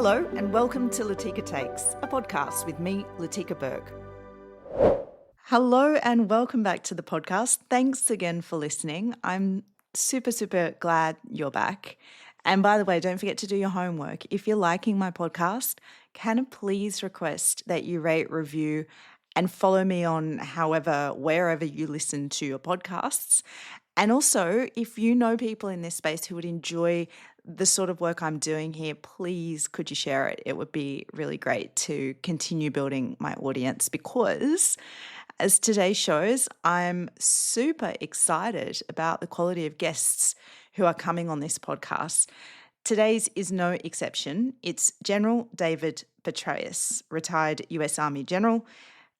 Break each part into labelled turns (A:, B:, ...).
A: Hello and welcome to Latika Takes, a podcast with me, Latika Berg. Hello and welcome back to the podcast. Thanks again for listening. I'm super glad you're back. And by the way, don't forget to do your homework. If you're liking my podcast, can I please request that you rate, review, and follow me on wherever you listen to your podcasts. And also, if you know people in this space who would enjoy the sort of work I'm doing here, please could you share it? It would be really great to continue building my audience because, as today shows, I'm super excited about the quality of guests who are coming on this podcast. Today's is no exception. It's General David Petraeus, retired US Army general,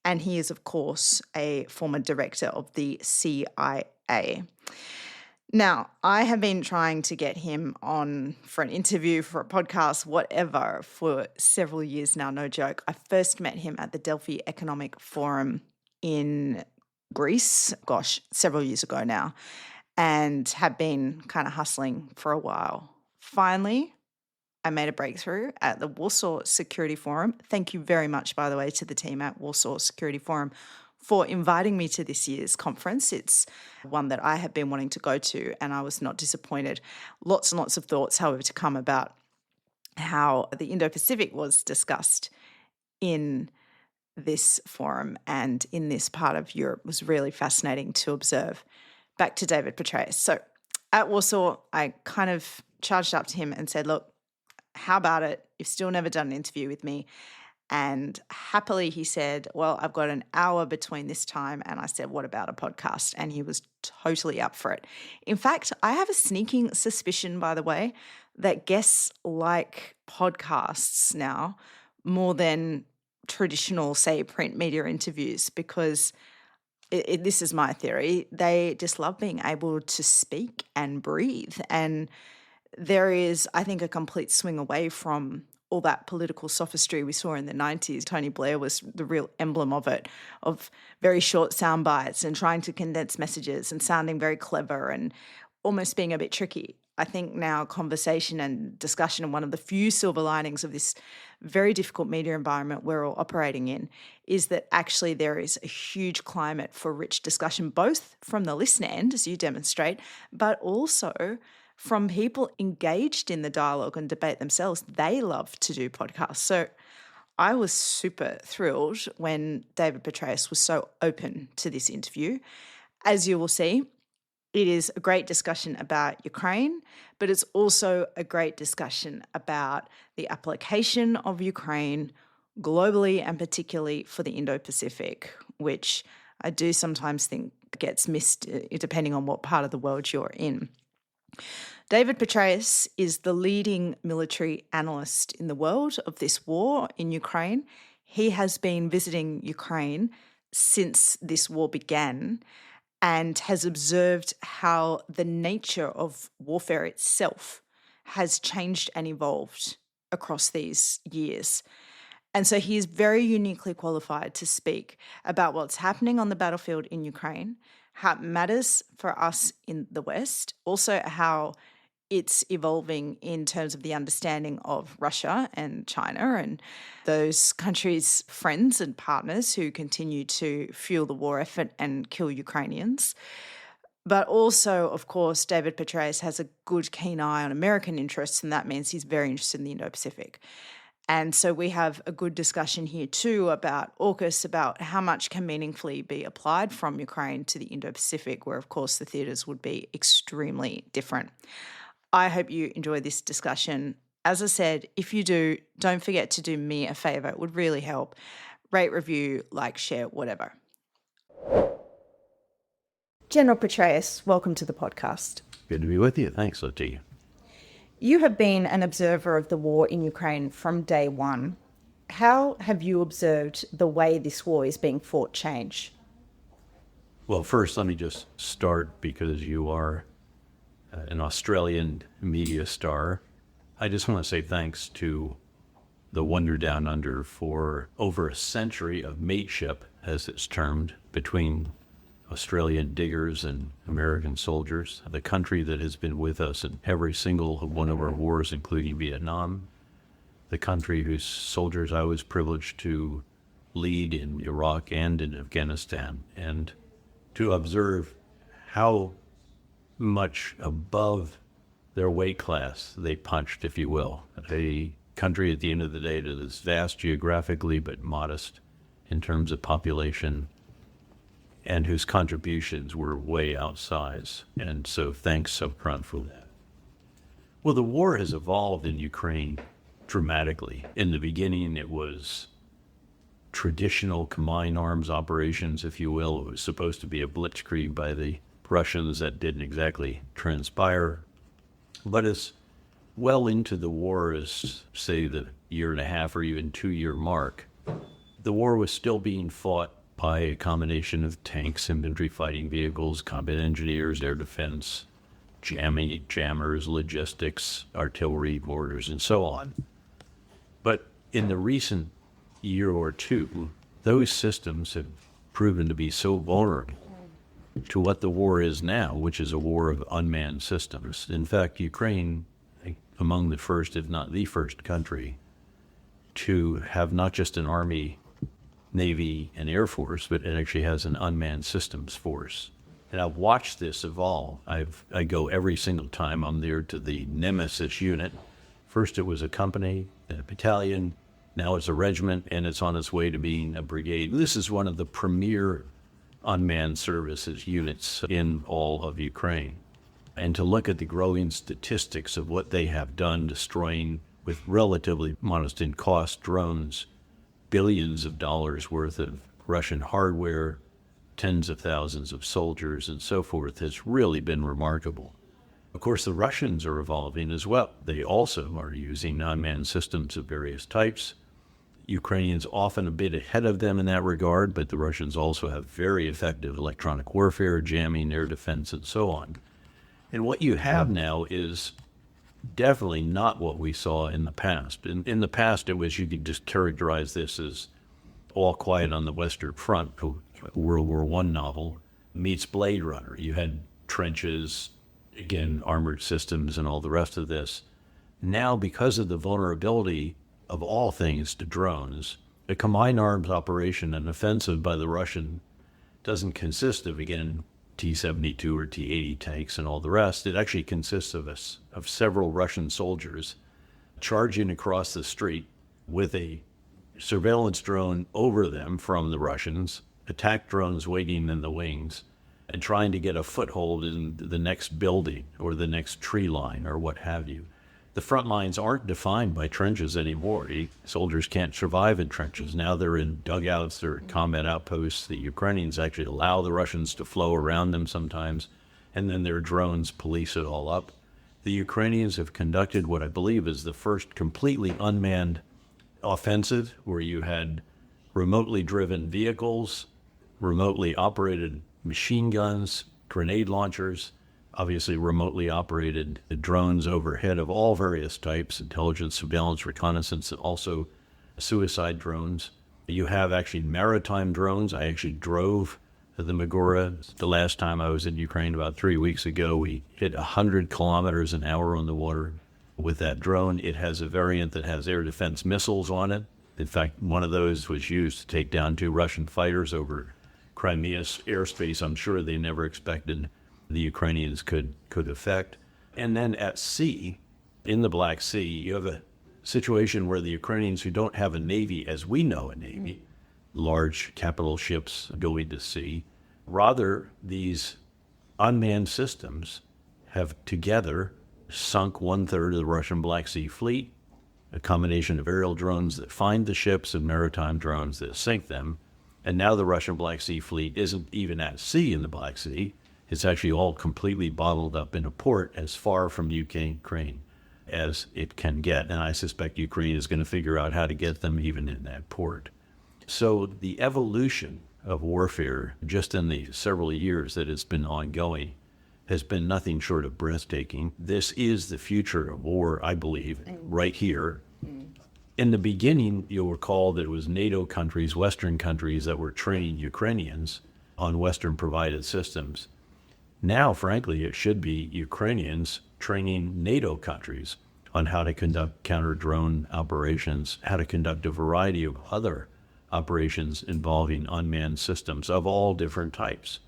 A: and he is, of course, a former director of the CIA. Now, I have been trying to get him on for an interview, for a podcast, whatever, for several years now, no joke. I first met him at the Delphi Economic Forum in Greece, several years ago now, and have been kind of hustling for a while. Finally, I made a breakthrough at the Warsaw Security Forum. Thank you very much, by the way, to the team at Warsaw Security Forum for inviting me to this year's conference. It's one that I have been wanting to go to, and I was not disappointed. Lots and lots of thoughts, however, to come about how the Indo-Pacific was discussed in this forum and in this part of Europe. It was really fascinating to observe. Back to David Petraeus. So at Warsaw, I kind of charged up to him and said, look, how about it? You've still never done an interview with me. And happily he said, well, I've got an hour between this time. And I said, what about a podcast? And he was totally up for it. In fact, I have a sneaking suspicion, by the way, that guests like podcasts now more than traditional, say, print media interviews, because this is my theory, they just love being able to speak and breathe. And there is, I think, a complete swing away from all that political sophistry we saw in the 90s. Tony Blair was the real emblem of it, of very short sound bites and trying to condense messages and sounding very clever and almost being a bit tricky. I think now conversation and discussion, and one of the few silver linings of this very difficult media environment we're all operating in, is that actually there is a huge climate for rich discussion, both from the listener end, as you demonstrate, but also from people engaged in the dialogue and debate themselves. They love to do podcasts. So I was super thrilled when David Petraeus was so open to this interview. As you will see, it is a great discussion about Ukraine, but it's also a great discussion about the application of Ukraine globally and particularly for the Indo-Pacific, which I do sometimes think gets missed depending on what part of the world you're in. David Petraeus is the leading military analyst in the world of this war in Ukraine. He has been visiting Ukraine since this war began and has observed how the nature of warfare itself has changed and evolved across these years. And so he is very uniquely qualified to speak about what's happening on the battlefield in Ukraine, how it matters for us in the West, also how it's evolving in terms of the understanding of Russia and China and those countries' friends and partners who continue to fuel the war effort and kill Ukrainians. But also, of course, David Petraeus has a good, keen eye on American interests, and that means he's very interested in the Indo-Pacific. And so we have a good discussion here too about AUKUS, about how much can meaningfully be applied from Ukraine to the Indo-Pacific, where, of course, the theatres would be extremely different. I hope you enjoy this discussion. As I said, if you do, don't forget to do me a favour. It would really help. Rate, review, like, share, whatever. General Petraeus, welcome to the podcast.
B: Good to be with you. Thanks, Latika.
A: You have been an observer of the war in Ukraine from day one. How have you observed the way this war is being fought change?
B: Well, first, let me just start, because you are an Australian media star. I just want to say thanks to the Wonder Down Under for over a century of mateship, as it's termed, between Australian diggers and American soldiers, the country that has been with us in every single one of our wars, including Vietnam. the country whose soldiers I was privileged to lead in Iraq and in Afghanistan, and to observe how much above their weight class they punched, if you will. A country at the end of the day that is vast geographically but modest in terms of population, and whose contributions were way outsized. And so thanks up front for that. Well, the war has evolved in Ukraine dramatically. In the beginning, it was traditional combined arms operations, if you will. It was supposed to be a blitzkrieg by the Russians that didn't exactly transpire. But as well into the war as, say, the year and a half or even 2-year mark, the war was still being fought by a combination of tanks, infantry fighting vehicles, combat engineers, air defense, jammers, logistics, artillery, mortars, and so on. But in the recent year or two, those systems have proven to be so vulnerable to what the war is now, which is a war of unmanned systems. In fact, Ukraine, among the first, if not the first country, to have not just an army, navy, and air force, but it actually has an unmanned systems force. And I've watched this evolve. I go every single time I'm there to the Nemesis unit. First it was a company, a battalion, now it's a regiment, and it's on its way to being a brigade. This is one of the premier unmanned services units in all of Ukraine. And to look at the growing statistics of what they have done, destroying with relatively modest in cost drones, billions of dollars worth of Russian hardware, tens of thousands of soldiers, and so forth, has really been remarkable. Of course, the Russians are evolving as well. They also are using unmanned systems of various types. Ukrainians often a bit ahead of them in that regard, but the Russians also have very effective electronic warfare, jamming, air defense, and so on. And what you have now is definitely not what we saw in the past. In the past, it was, you could just characterize this as All Quiet on the Western Front, a World War I novel, meets Blade Runner. You had trenches, again, armored systems, and all the rest of this. Now, because of the vulnerability of all things to drones, a combined arms operation, an offensive by the Russian, doesn't consist of, again, T-72 or T-80 tanks and all the rest. It actually consists of several Russian soldiers charging across the street with a surveillance drone over them from the Russians, attack drones waiting in the wings, and trying to get a foothold in the next building or the next tree line or what have you. The front lines aren't defined by trenches anymore. Soldiers can't survive in trenches. Now they're in dugouts, they're combat outposts. The Ukrainians actually allow the Russians to flow around them sometimes, and then their drones police it all up. The Ukrainians have conducted what I believe is the first completely unmanned offensive, where you had remotely driven vehicles, remotely operated machine guns, grenade launchers, obviously remotely operated drones overhead of all various types, intelligence, surveillance, reconnaissance, and also suicide drones. You have actually maritime drones. I actually drove the Magora. The last time I was in Ukraine about 3 weeks ago, we hit 100 kilometers an hour on the water with that drone. It has a variant that has air defense missiles on it. In fact, one of those was used to take down 2 Russian fighters over Crimea's airspace. I'm sure they never expected the Ukrainians could affect. And then at sea, in the Black Sea, you have a situation where the Ukrainians, who don't have a navy as we know a navy, large capital ships going to sea, rather these unmanned systems have together sunk 1/3 of the Russian Black Sea fleet, a combination of aerial drones that find the ships and maritime drones that sink them. And now the Russian Black Sea fleet isn't even at sea in the Black Sea. It's actually all completely bottled up in a port as far from Ukraine as it can get. And I suspect Ukraine is going to figure out how to get them even in that port. So the evolution of warfare, just in the several years that it's been ongoing, has been nothing short of breathtaking. This is the future of war, I believe, right here. In the beginning, you'll recall that it was NATO countries, Western countries, that were training Ukrainians on Western-provided systems. Now, frankly, it should be Ukrainians training NATO countries on how to conduct counter-drone operations, how to conduct a variety of other operations involving unmanned systems of all different types.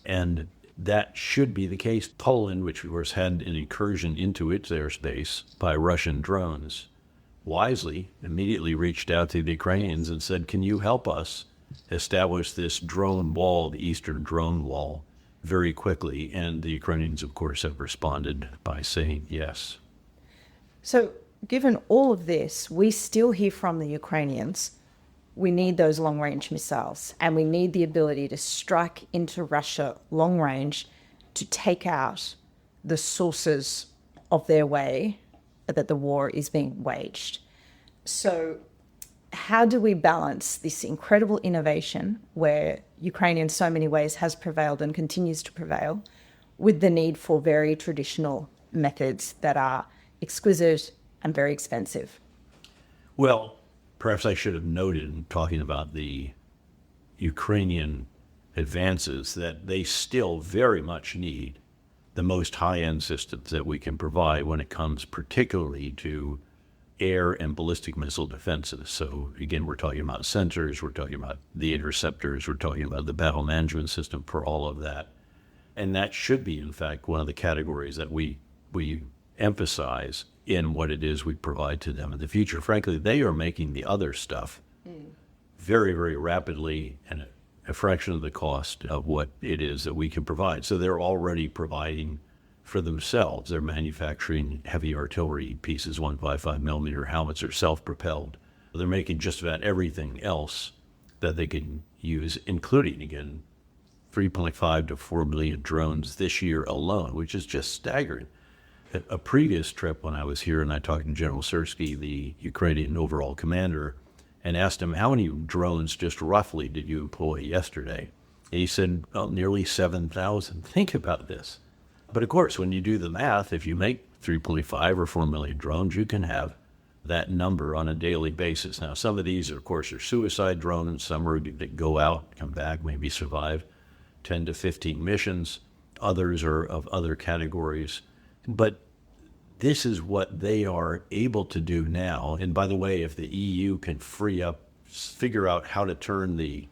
B: And that should be the case. Poland, which of course had an incursion into its airspace by Russian drones, wisely immediately reached out to the Ukrainians and said, can you help us establish this drone wall, the Eastern drone wall, very quickly? And the Ukrainians, of course, have responded by saying yes.
A: So given all of this, we still hear from the Ukrainians, we need those long-range missiles, and we need the ability to strike into Russia long-range to take out the sources of their way that the war is being waged. So how do we balance this incredible innovation where Ukraine in so many ways has prevailed and continues to prevail with the need for very traditional methods that are exquisite and very expensive?
B: Well, perhaps I should have noted in talking about the Ukrainian advances that they still very much need the most high-end systems that we can provide when it comes particularly to air and ballistic missile defenses. So again, we're talking about sensors, we're talking about the interceptors, we're talking about the battle management system for all of that. And that should be, in fact, one of the categories that we emphasize in what it is we provide to them in the future. Frankly, they are making the other stuff very, very rapidly and a fraction of the cost of what it is that we can provide. So they're already providing for themselves. They're manufacturing heavy artillery pieces, 155 millimeter helmets, self-propelled. They're making just about everything else that they can use, including, again, 3.5 to 4 million drones this year alone, which is just staggering. At a previous trip when I was here, and I talked to General Syrskyi, the Ukrainian overall commander, and asked him, how many drones just roughly did you employ yesterday? And he said, well, nearly 7,000. Think about this. But of course, when you do the math, if you make 3.5 or 4 million drones, you can have that number on a daily basis. Now, some of these, of course, are suicide drones. Some are that go out, come back, maybe survive 10 to 15 missions. Others are of other categories. But this is what they are able to do now. And by the way, if the EU can figure out how to turn the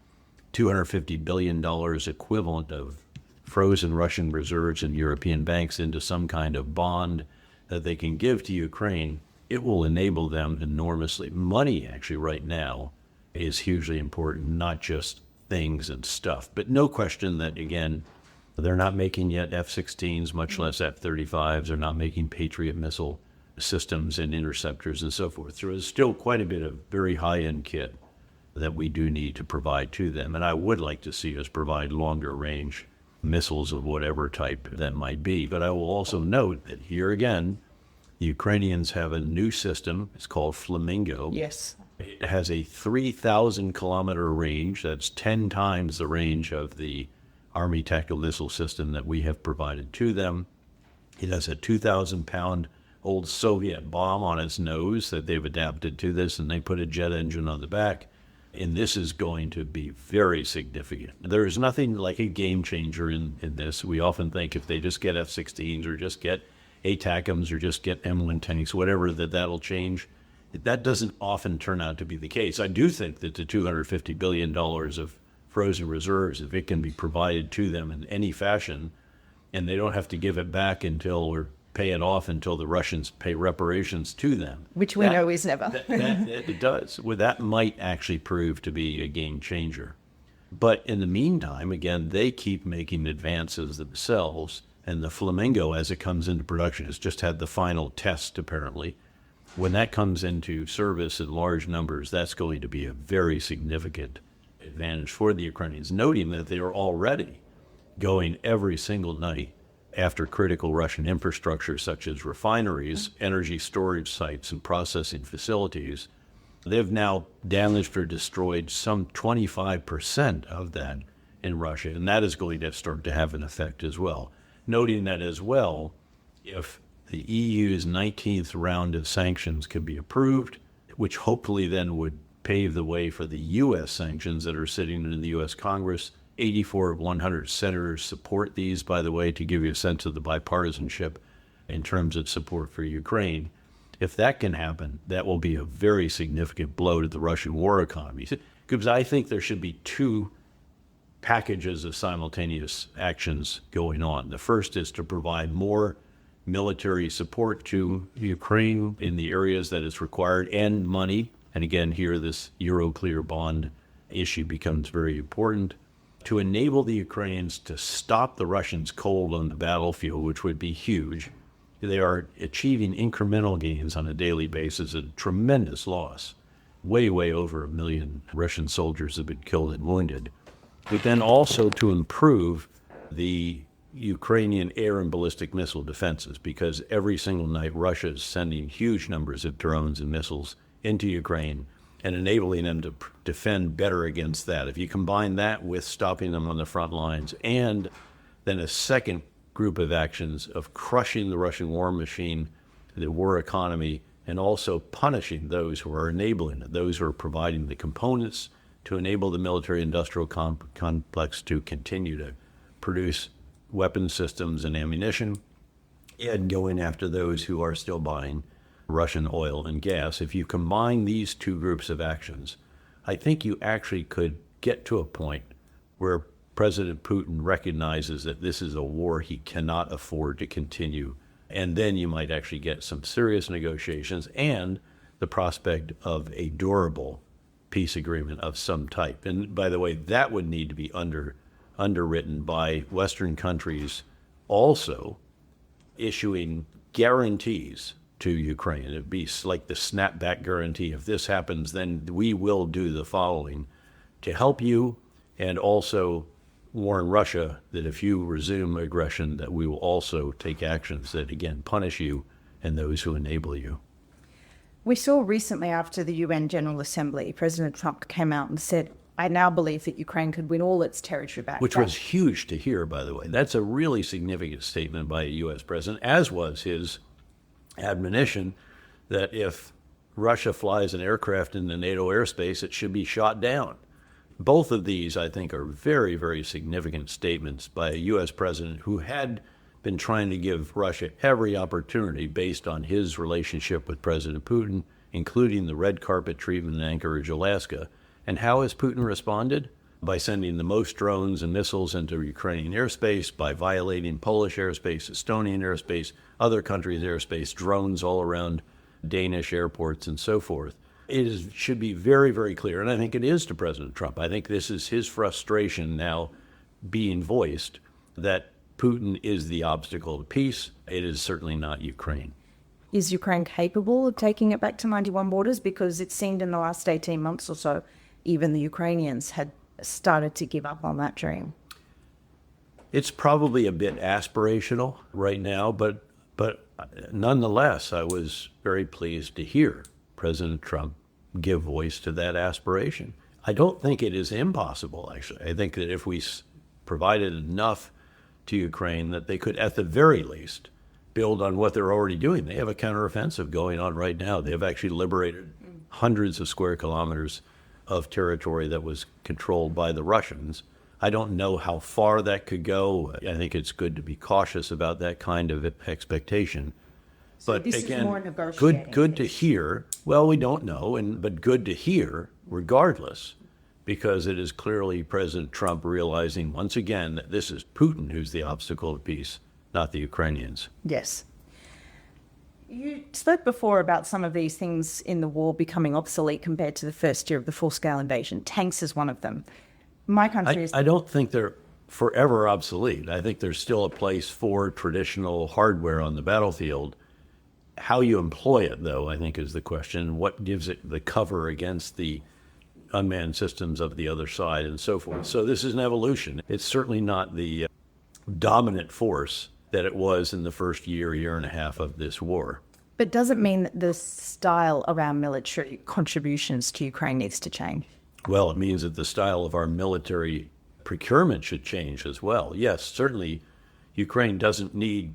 B: $250 billion equivalent of frozen Russian reserves in European banks into some kind of bond that they can give to Ukraine, it will enable them enormously. Money, actually, right now is hugely important, not just things and stuff. But no question that, again, they're not making yet F-16s, much less F-35s. They're not making Patriot missile systems and interceptors and so forth. There is still quite a bit of very high-end kit that we do need to provide to them. And I would like to see us provide longer range missiles of whatever type that might be. But I will also note that here again, the Ukrainians have a new system. It's called Flamingo.
A: Yes.
B: It has a 3,000 kilometer range. That's 10 times the range of the Army tactical missile system that we have provided to them. It has a 2,000-pound old Soviet bomb on its nose that they've adapted to this, and they put a jet engine on the back. And this is going to be very significant. There is nothing like a game changer in this. We often think if they just get F-16s or just get ATACMs or just get M1 tanks, whatever, that'll change. That doesn't often turn out to be the case. I do think that the $250 billion of frozen reserves, if it can be provided to them in any fashion, and they don't have to give it back or pay it off until the Russians pay reparations to them.
A: Which we know is never.
B: It does. Well, that might actually prove to be a game changer. But in the meantime, again, they keep making advances themselves, and the Flamingo, as it comes into production, has just had the final test, apparently. When that comes into service in large numbers, that's going to be a very significant advantage for the Ukrainians, noting that they are already going every single night after critical Russian infrastructure such as refineries, energy storage sites, and processing facilities. They've now damaged or destroyed some 25% of that in Russia, and that is going to start to have an effect as well. Noting that as well, if the EU's 19th round of sanctions could be approved, which hopefully then would pave the way for the U.S. sanctions that are sitting in the U.S. Congress. 84 of 100 senators support these, by the way, to give you a sense of the bipartisanship in terms of support for Ukraine. If that can happen, that will be a very significant blow to the Russian war economy. Because I think there should be two packages of simultaneous actions going on. The first is to provide more military support to Ukraine in the areas that is required, and money. And again, here this Euroclear bond issue becomes very important to enable the Ukrainians to stop the Russians cold on the battlefield, which would be huge. They are achieving incremental gains on a daily basis at a tremendous loss. Way over 1 million Russian soldiers have been killed and wounded. But then also to improve the Ukrainian air and ballistic missile defenses, because every single night Russia is sending huge numbers of drones and missiles into Ukraine and enabling them to defend better against that. If you combine that with stopping them on the front lines, and then a second group of actions of crushing the Russian war machine, the war economy, and also punishing those who are enabling it, those who are providing the components to enable the military-industrial complex to continue to produce weapon systems and ammunition, and going after those who are still buying Russian oil and gas. If you combine these two groups of actions, I think you actually could get to a point where President Putin recognizes that this is a war he cannot afford to continue. And then you might actually get some serious negotiations and the prospect of a durable peace agreement of some type. And by the way, that would need to be underwritten by Western countries also issuing guarantees to Ukraine. It'd be like the snapback guarantee. If this happens, then we will do the following to help you, and also warn Russia that if you resume aggression, that we will also take actions that, again, punish you and those who enable you.
C: We saw recently after the UN General Assembly, President Trump came out and said, I now believe that Ukraine could win all its territory back.
B: Which was huge to hear, by the way. That's a really significant statement by a U.S. president, as was his admonition that if Russia flies an aircraft in the NATO airspace, it should be shot down. Both of these, I think, are very significant statements by a U.S. president who had been trying to give Russia every opportunity based on his relationship with President Putin, including the red carpet treatment in Anchorage, Alaska. And how has Putin responded? By sending the most drones and missiles into Ukrainian airspace, by violating Polish airspace, Estonian airspace, other countries' airspace, drones all around Danish airports and so forth. Should be very clear, and I think it is to President Trump. I think this is his frustration now being voiced, that Putin is the obstacle to peace. It is certainly not Ukraine.
C: Is Ukraine capable of taking it back to 91 borders? Because it seemed in the last 18 months or so, even the Ukrainians had started to give up on that dream.
B: It's probably a bit aspirational right now, but nonetheless, I was very pleased to hear President Trump give voice to that aspiration. I don't think it is impossible, actually. I think that if we provided enough to Ukraine, that they could, at the very least, build on what they're already doing. They have a counteroffensive going on right now. They have actually liberated hundreds of square kilometers of territory that was controlled by the Russians. I don't know how far that could go. I think it's good to be cautious about that kind of expectation.
C: So
B: but
C: this
B: again,
C: is more negotiating.
B: good to hear. Well, we don't know, but good to hear regardless, because it is clearly President Trump realizing once again that this is Putin who's the obstacle to peace, not the Ukrainians.
C: Yes. You spoke before about some of these things in the war becoming obsolete compared to the first year of the full-scale invasion. Tanks is one of them. My country is...
B: I don't think they're forever obsolete. I think there's still a place for traditional hardware on the battlefield. How you employ it, though, I think is the question. What gives it the cover against the unmanned systems of the other side and so forth. So this is an evolution. It's certainly not the dominant force that it was in the first year and a half of this war.
C: But does it mean that the style around military contributions to Ukraine needs to change?
B: Well, it means that the style of our military procurement should change as well. Yes, certainly Ukraine doesn't need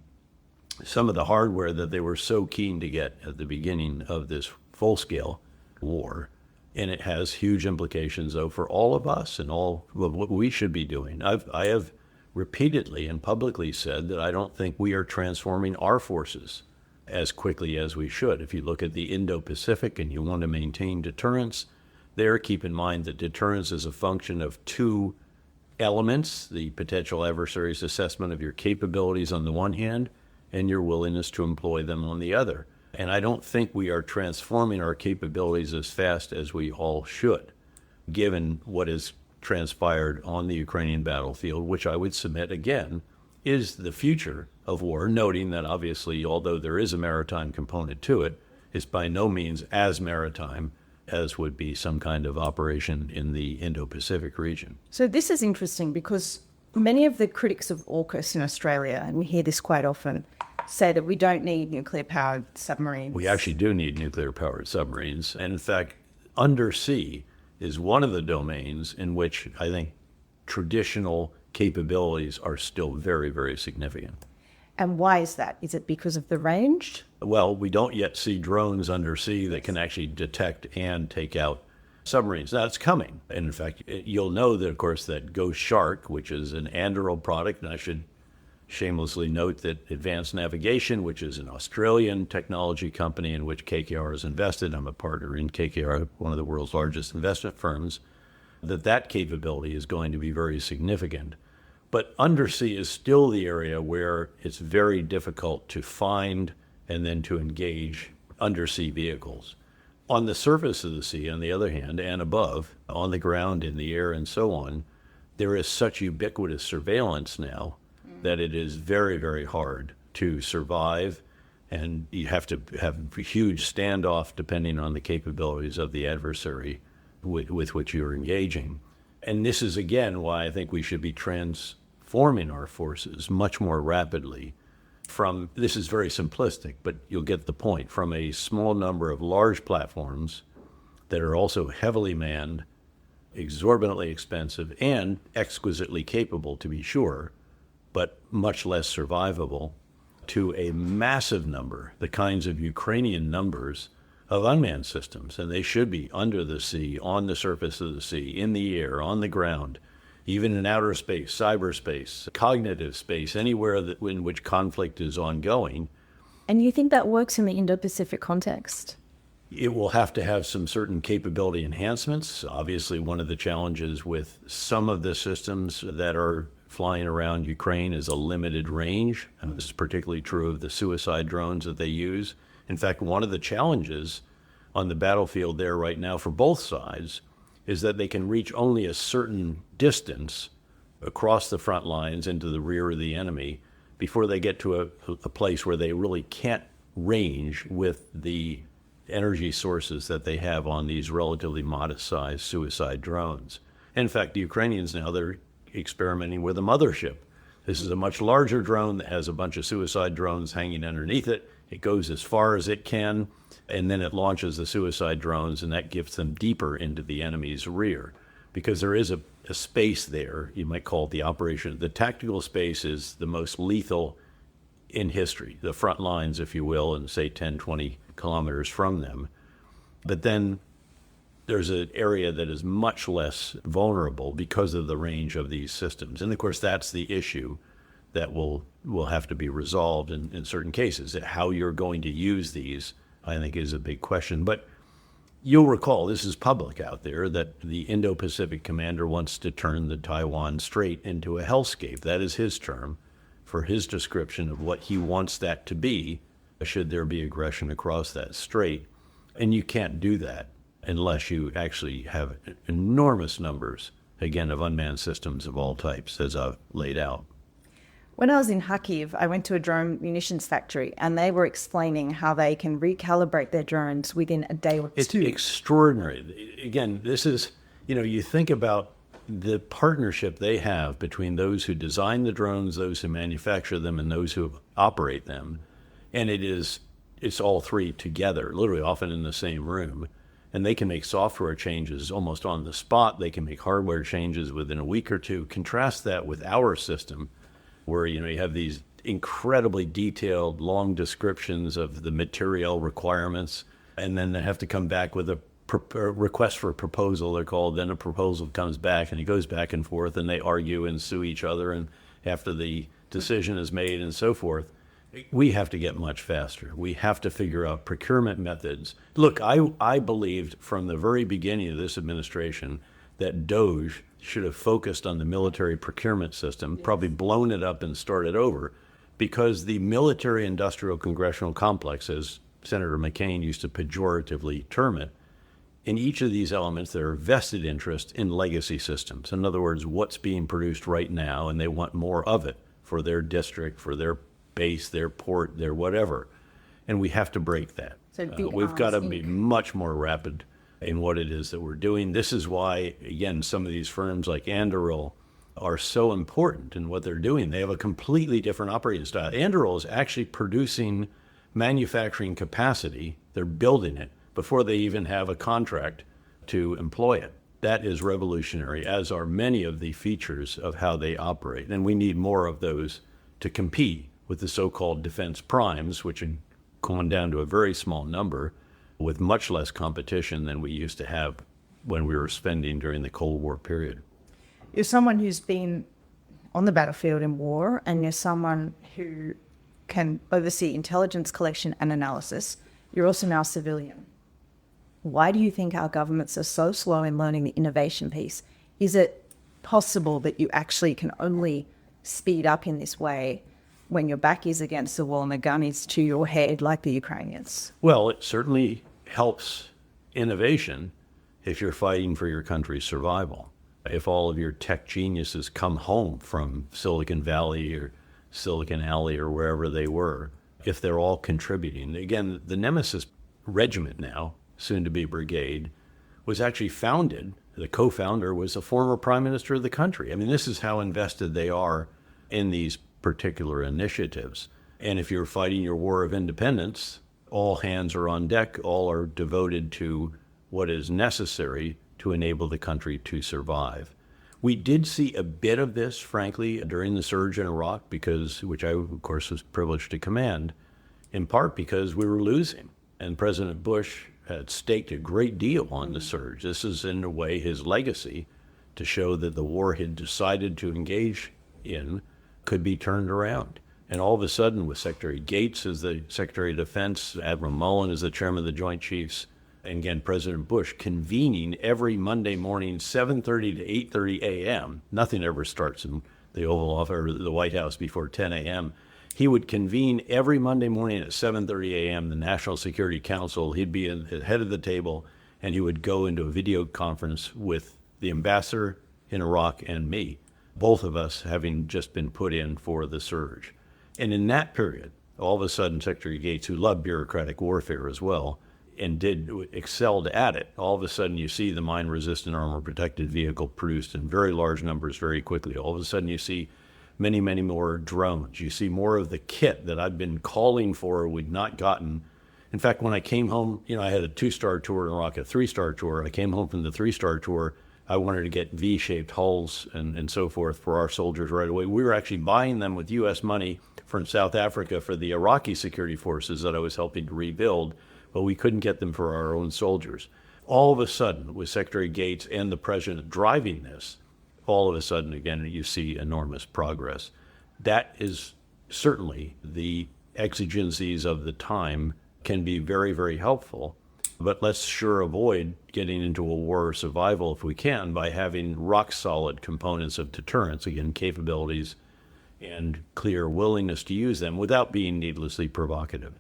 B: some of the hardware that they were so keen to get at the beginning of this full-scale war. And it has huge implications, though, for all of us and all what we should be doing. I have repeatedly and publicly said that I don't think we are transforming our forces as quickly as we should. If you look at the Indo-Pacific and you want to maintain deterrence, there keep in mind that deterrence is a function of two elements: the potential adversary's assessment of your capabilities on the one hand and your willingness to employ them on the other. And I don't think we are transforming our capabilities as fast as we all should, given what has transpired on the Ukrainian battlefield, which I would submit again is the future of war, noting that obviously, although there is a maritime component to it, it's by no means as maritime as would be some kind of operation in the Indo-Pacific region.
C: So this is interesting because many of the critics of AUKUS in Australia, and we hear this quite often, say that we don't need nuclear-powered submarines.
B: We actually do need nuclear-powered submarines. And in fact, undersea is one of the domains in which I think traditional capabilities are still very, very significant.
C: And why is that? Is it because of the range?
B: Well, we don't yet see drones undersea that can actually detect and take out submarines. Now, it's coming. And in fact, you'll know that, of course, that Ghost Shark, which is an Anduril product, and I should shamelessly note that Advanced Navigation, which is an Australian technology company in which KKR is invested, I'm a partner in KKR, one of the world's largest investment firms, that capability is going to be very significant. But undersea is still the area where it's very difficult to find and then to engage undersea vehicles. On the surface of the sea, on the other hand, and above, on the ground, in the air, and so on, there is such ubiquitous surveillance now that it is very, very hard to survive, and you have to have a huge standoff depending on the capabilities of the adversary with which you're engaging. And this is, again, why I think we should be transforming our forces much more rapidly from, this is very simplistic, but you'll get the point, from a small number of large platforms that are also heavily manned, exorbitantly expensive, and exquisitely capable, to be sure, but much less survivable, to a massive number, the kinds of Ukrainian numbers of unmanned systems. And they should be under the sea, on the surface of the sea, in the air, on the ground, even in outer space, cyberspace, cognitive space, anywhere in which conflict is ongoing.
C: And you think that works in the Indo-Pacific context?
B: It will have to have some certain capability enhancements. Obviously, one of the challenges with some of the systems that are flying around Ukraine is a limited range. And this is particularly true of the suicide drones that they use. In fact, one of the challenges on the battlefield there right now for both sides is that they can reach only a certain distance across the front lines into the rear of the enemy before they get to a place where they really can't range with the energy sources that they have on these relatively modest-sized suicide drones. In fact, the Ukrainians now, they're experimenting with a mothership. This is a much larger drone that has a bunch of suicide drones hanging underneath it. It goes as far as it can, and then it launches the suicide drones, and that gets them deeper into the enemy's rear. Because there is a space there, you might call it the operation. The tactical space is the most lethal in history, the front lines, if you will, and say 10, 20 kilometers from them. But then there's an area that is much less vulnerable because of the range of these systems. And of course, that's the issue that will have to be resolved in certain cases. How you're going to use these, I think, is a big question. But you'll recall, this is public out there, that the Indo-Pacific commander wants to turn the Taiwan Strait into a hellscape. That is his term for his description of what he wants that to be should there be aggression across that strait. And you can't do that unless you actually have enormous numbers, again, of unmanned systems of all types, as I've laid out.
C: When I was in Kharkiv, I went to a drone munitions factory, and they were explaining how they can recalibrate their drones within a day or two.
B: It's extraordinary. Again, this is, you think about the partnership they have between those who design the drones, those who manufacture them, and those who operate them. And it's all three together, literally often in the same room. And they can make software changes almost on the spot. They can make hardware changes within a week or two. Contrast that with our system, where you have these incredibly detailed, long descriptions of the material requirements, and then they have to come back with a request for a proposal, they're called. Then a proposal comes back, and it goes back and forth, and they argue and sue each other, and after the decision is made and so forth. We have to get much faster. We have to figure out procurement methods. Look, I believed from the very beginning of this administration that DOGE should have focused on the military procurement system, probably blown it up and started over, because the military-industrial congressional complex, as Senator McCain used to pejoratively term it, in each of these elements, there are vested interest in legacy systems. In other words, what's being produced right now, and they want more of it for their district, for their base, their port, their whatever. And we have to break that.
C: So
B: we've got to be much more rapid in what it is that we're doing. This is why, again, some of these firms like Anduril are so important in what they're doing. They have a completely different operating style. Anduril is actually producing manufacturing capacity. They're building it before they even have a contract to employ it. That is revolutionary, as are many of the features of how they operate. And we need more of those to compete with the so-called defense primes, which have gone down to a very small number, with much less competition than we used to have when we were spending during the Cold War period.
C: You're someone who's been on the battlefield in war, and you're someone who can oversee intelligence collection and analysis. You're also now a civilian. Why do you think our governments are so slow in learning the innovation piece? Is it possible that you actually can only speed up in this way when your back is against the wall and the gun is to your head like the Ukrainians?
B: Well, it certainly helps innovation if you're fighting for your country's survival. If all of your tech geniuses come home from Silicon Valley or Silicon Alley or wherever they were, if they're all contributing. Again, the Nemesis Regiment now, soon to be brigade, was actually founded, the co-founder was a former prime minister of the country. I mean, this is how invested they are in these particular initiatives. And if you're fighting your war of independence, all hands are on deck, all are devoted to what is necessary to enable the country to survive. We did see a bit of this, frankly, during the surge in Iraq, which I, of course, was privileged to command, in part because we were losing. And President Bush had staked a great deal on the surge. This is, in a way, his legacy to show that the war he had decided to engage in could be turned around. And all of a sudden, with Secretary Gates as the Secretary of Defense, Admiral Mullen as the Chairman of the Joint Chiefs, and again, President Bush convening every Monday morning, 7:30 to 8:30 a.m. Nothing ever starts in the Oval Office or the White House before 10 a.m. He would convene every Monday morning at 7:30 a.m. the National Security Council. He'd be at the head of the table, and he would go into a video conference with the ambassador in Iraq and me, both of us having just been put in for the surge. And in that period, all of a sudden, Secretary Gates, who loved bureaucratic warfare as well, and excelled at it, all of a sudden you see the mine-resistant armor-protected vehicle produced in very large numbers very quickly. All of a sudden you see many, many more drones. You see more of the kit that I've been calling for, we'd not gotten. In fact, when I came home, I had a 2-star tour in Iraq, a 3-star tour. I came home from the 3-star tour. I wanted to get V-shaped hulls and so forth for our soldiers right away. We were actually buying them with U.S. money from South Africa for the Iraqi security forces that I was helping to rebuild, but we couldn't get them for our own soldiers. All of a sudden, with Secretary Gates and the President driving this, all of a sudden, again, you see enormous progress. That is certainly the exigencies of the time can be very, very helpful. But let's sure avoid getting into a war of survival if we can by having rock-solid components of deterrence, again, capabilities and clear willingness to use them without being needlessly provocative.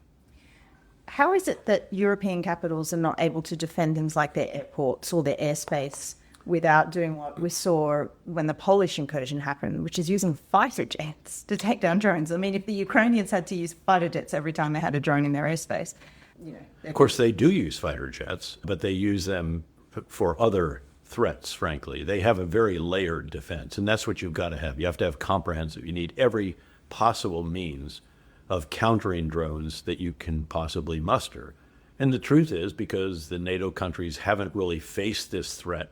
C: How is it that European capitals are not able to defend things like their airports or their airspace without doing what we saw when the Polish incursion happened, which is using fighter jets to take down drones? I mean, if the Ukrainians had to use fighter jets every time they had a drone in their airspace,
B: Of course, they do use fighter jets, but they use them for other threats, frankly. They have a very layered defense, and that's what you've got to have. You have to have comprehensive. You need every possible means of countering drones that you can possibly muster. And the truth is, because the NATO countries haven't really faced this threat,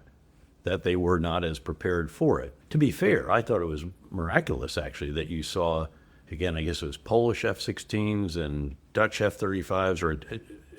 B: that they were not as prepared for it. To be fair, I thought it was miraculous, actually, that you saw, again, I guess it was Polish F-16s and Dutch F-35s,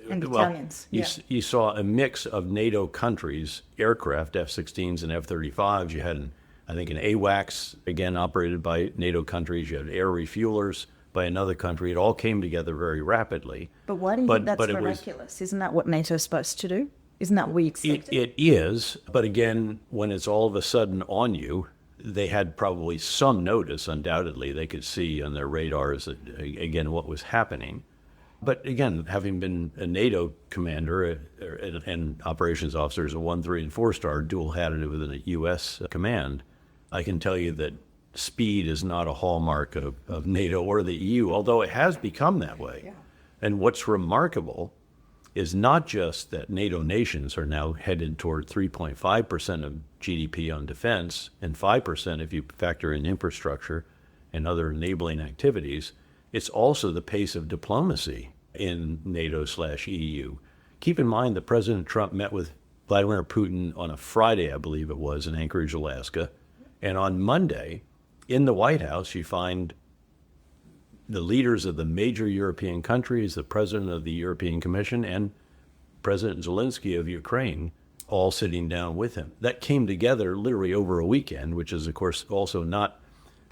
C: and Italians.
B: You saw a mix of NATO countries, aircraft, F-16s and F-35s. You had, I think, an AWACS, again, operated by NATO countries. You had air refuelers, by another country. It all came together very rapidly.
C: But why do you think that's miraculous? Isn't that what NATO's supposed to do? Isn't that what we expected?
B: It is, but again, when it's all of a sudden on you, they had probably some notice, undoubtedly. They could see on their radars, again, what was happening. But again, having been a NATO commander and operations officer as a 1, 3, and 4-star, dual-hatted within a U.S. command, I can tell you that speed is not a hallmark of NATO or the EU, although it has become that way.
C: Yeah.
B: And what's remarkable is not just that NATO nations are now headed toward 3.5% of GDP on defense and 5% if you factor in infrastructure and other enabling activities, it's also the pace of diplomacy in NATO/EU. Keep in mind that President Trump met with Vladimir Putin on a Friday, I believe it was, in Anchorage, Alaska. And on Monday, in the White House, you find the leaders of the major European countries, the president of the European Commission, and President Zelensky of Ukraine, all sitting down with him. That came together literally over a weekend, which is, of course, also not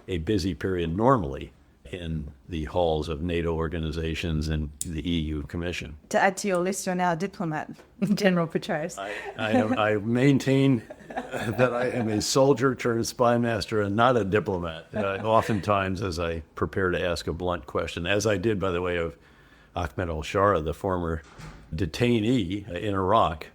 B: a busy period normally in the halls of NATO organizations and the EU Commission.
C: To add to your list, you're now a diplomat, General Petraeus.
B: I maintain that I am a soldier turned spy master and not a diplomat. Oftentimes, as I prepare to ask a blunt question, as I did, by the way, of Ahmed al-Shara, the former detainee in Iraq,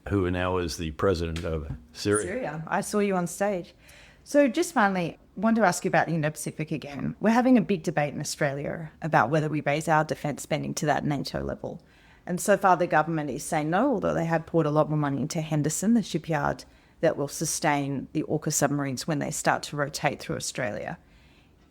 B: who now is the president of Syria.
C: I saw you on stage. So just finally, I want to ask you about the Indo-Pacific again. We're having a big debate in Australia about whether we raise our defence spending to that NATO level. And so far the government is saying no, although they have poured a lot more money into Henderson, the shipyard that will sustain the AUKUS submarines when they start to rotate through Australia.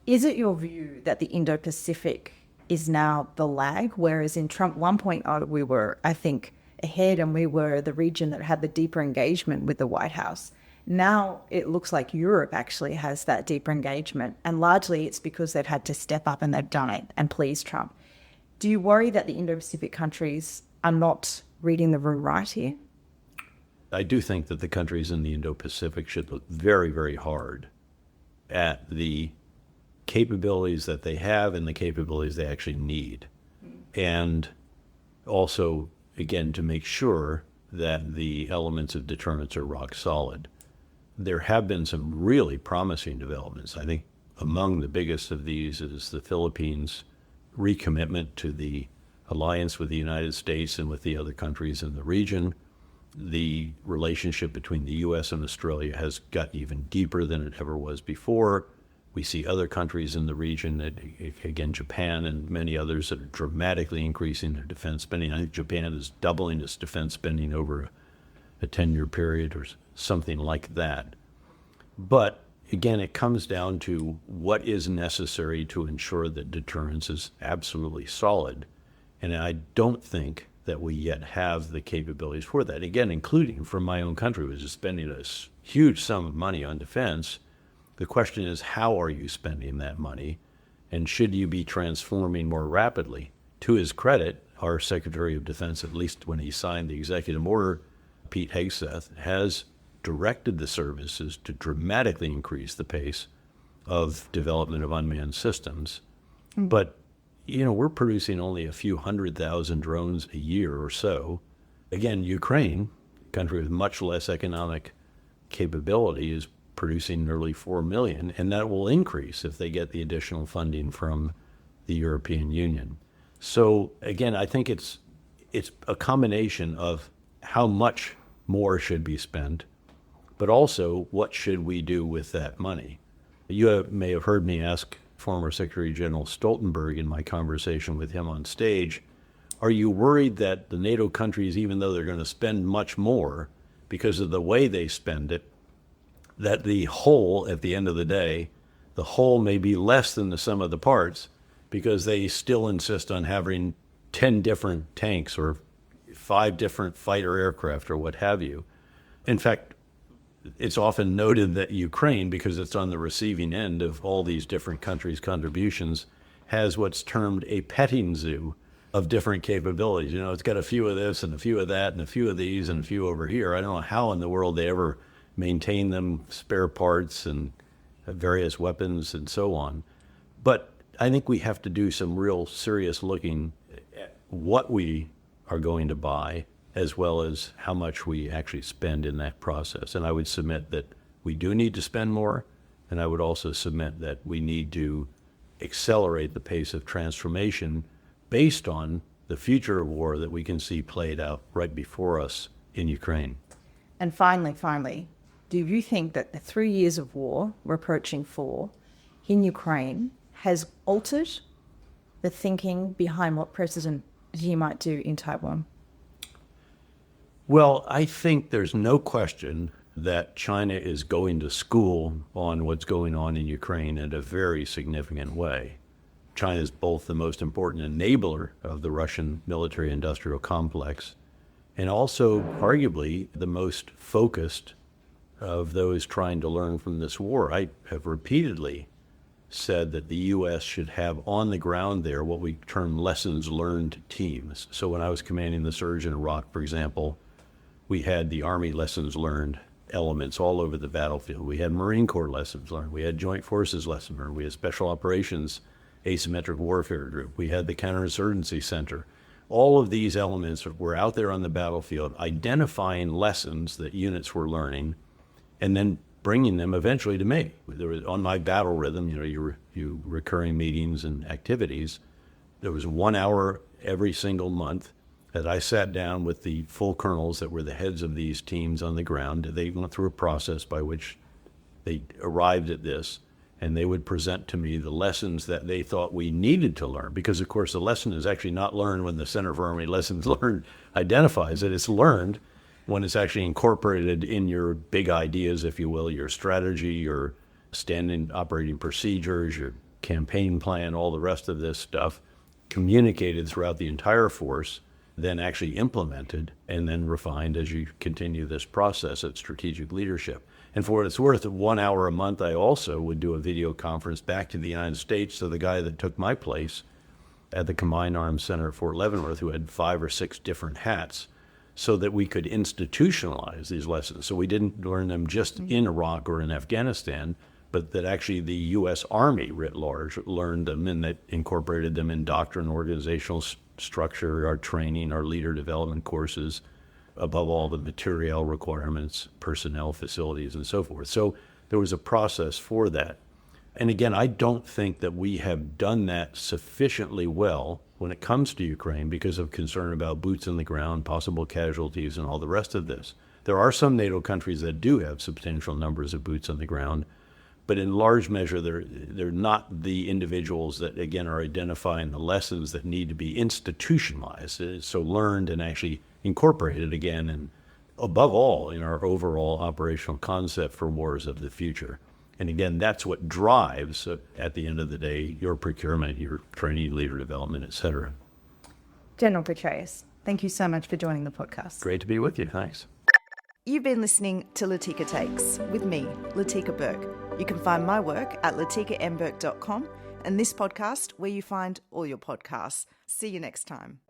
C: Is it your view that the Indo-Pacific is now the lag, whereas in Trump 1.0 we were, I think, ahead and we were the region that had the deeper engagement with the White House? Now it looks like Europe actually has that deeper engagement, and largely it's because they've had to step up and they've done it and please Trump. Do you worry that the Indo-Pacific countries are not reading the room right here?
B: I do think that the countries in the Indo-Pacific should look very, very hard at the capabilities that they have and the capabilities they actually need. And also, again, to make sure that the elements of deterrence are rock solid. There have been some really promising developments. I think among the biggest of these is the Philippines' recommitment to the alliance with the United States and with the other countries in the region. The relationship between the U.S. and Australia has gotten even deeper than it ever was before. We see other countries in the region, again, Japan and many others, that are dramatically increasing their defense spending. I think Japan is doubling its defense spending over a 10-year period or something like that. But again, it comes down to what is necessary to ensure that deterrence is absolutely solid. And I don't think that we yet have the capabilities for that. Again, including from my own country, which is spending a huge sum of money on defense. The question is, how are you spending that money? And should you be transforming more rapidly? To his credit, our Secretary of Defense, at least when he signed the executive order, Pete Hegseth, has directed the services to dramatically increase the pace of development of unmanned systems. But, you know, we're producing only a few 100,000 drones a year or so. Again, Ukraine, a country with much less economic capability, is producing nearly 4 million, and that will increase if they get the additional funding from the European Union. So again, I think it's a combination of how much more should be spent, but also what should we do with that money. You may have heard me ask former Secretary General Stoltenberg in my conversation with him on stage, are you worried that the NATO countries, even though they're going to spend much more because of the way they spend it, that the whole, at the end of the day, the whole may be less than the sum of the parts because they still insist on having 10 different tanks or 5 different fighter aircraft or what have you. In fact, it's often noted that Ukraine, because it's on the receiving end of all these different countries' contributions, has what's termed a petting zoo of different capabilities. You know, it's got a few of this and a few of that and a few of these and a few over here. I don't know how in the world they ever maintain them, spare parts and various weapons and so on. But I think we have to do some real serious looking at what we are going to buy, as well as how much we actually spend in that process. And I would submit that we do need to spend more, and I would also submit that we need to accelerate the pace of transformation based on the future of war that we can see played out right before us in Ukraine.
C: And finally, do you think that the 3 years of war, we're approaching 4, in Ukraine has altered the thinking behind what President Xi might do in Taiwan?
B: Well, I think there's no question that China is going to school on what's going on in Ukraine in a very significant way. China is both the most important enabler of the Russian military-industrial complex and also arguably the most focused of those trying to learn from this war. I have repeatedly said that the U.S. should have on the ground there what we term lessons learned teams. So when I was commanding the surge in Iraq, for example, we had the Army lessons learned elements all over the battlefield. We had Marine Corps lessons learned. We had Joint Forces lessons learned. We had Special Operations Asymmetric Warfare Group. We had the Counterinsurgency Center. All of these elements were out there on the battlefield identifying lessons that units were learning and then bringing them eventually to me. There was, on my battle rhythm, you recurring meetings and activities, there was 1 hour every single month that I sat down with the full colonels that were the heads of these teams on the ground. They went through a process by which they arrived at this, and they would present to me the lessons that they thought we needed to learn. Because, of course, the lesson is actually not learned when the Center for Army Lessons Learned identifies it. It's learned when it's actually incorporated in your big ideas, if you will, your strategy, your standing operating procedures, your campaign plan, all the rest of this stuff, communicated throughout the entire force, then actually implemented and then refined as you continue this process of strategic leadership. And for what it's worth, 1 hour a month, I also would do a video conference back to the United States to the guy that took my place at the Combined Arms Center at Fort Leavenworth, who had 5 or 6 different hats, so that we could institutionalize these lessons. So we didn't learn them just in Iraq or in Afghanistan, but that actually the U.S. Army writ large learned them and that incorporated them in doctrine, organizational structure, our training, our leader development courses, above all the materiel requirements, personnel, facilities, and so forth. So there was a process for that. And again, I don't think that we have done that sufficiently well when it comes to Ukraine because of concern about boots on the ground, possible casualties, and all the rest of this. There are some NATO countries that do have substantial numbers of boots on the ground, but in large measure, they're not the individuals that, again, are identifying the lessons that need to be institutionalized, so learned and actually incorporated again, and above all, in our overall operational concept for wars of the future. And again, that's what drives, at the end of the day, your procurement, your training, leader development, et cetera.
C: General Petraeus, thank you so much for joining the podcast.
B: Great to be with you. Thanks.
A: You've been listening to Latika Takes with me, Latika Burke. You can find my work at latikambirk.com and this podcast where you find all your podcasts. See you next time.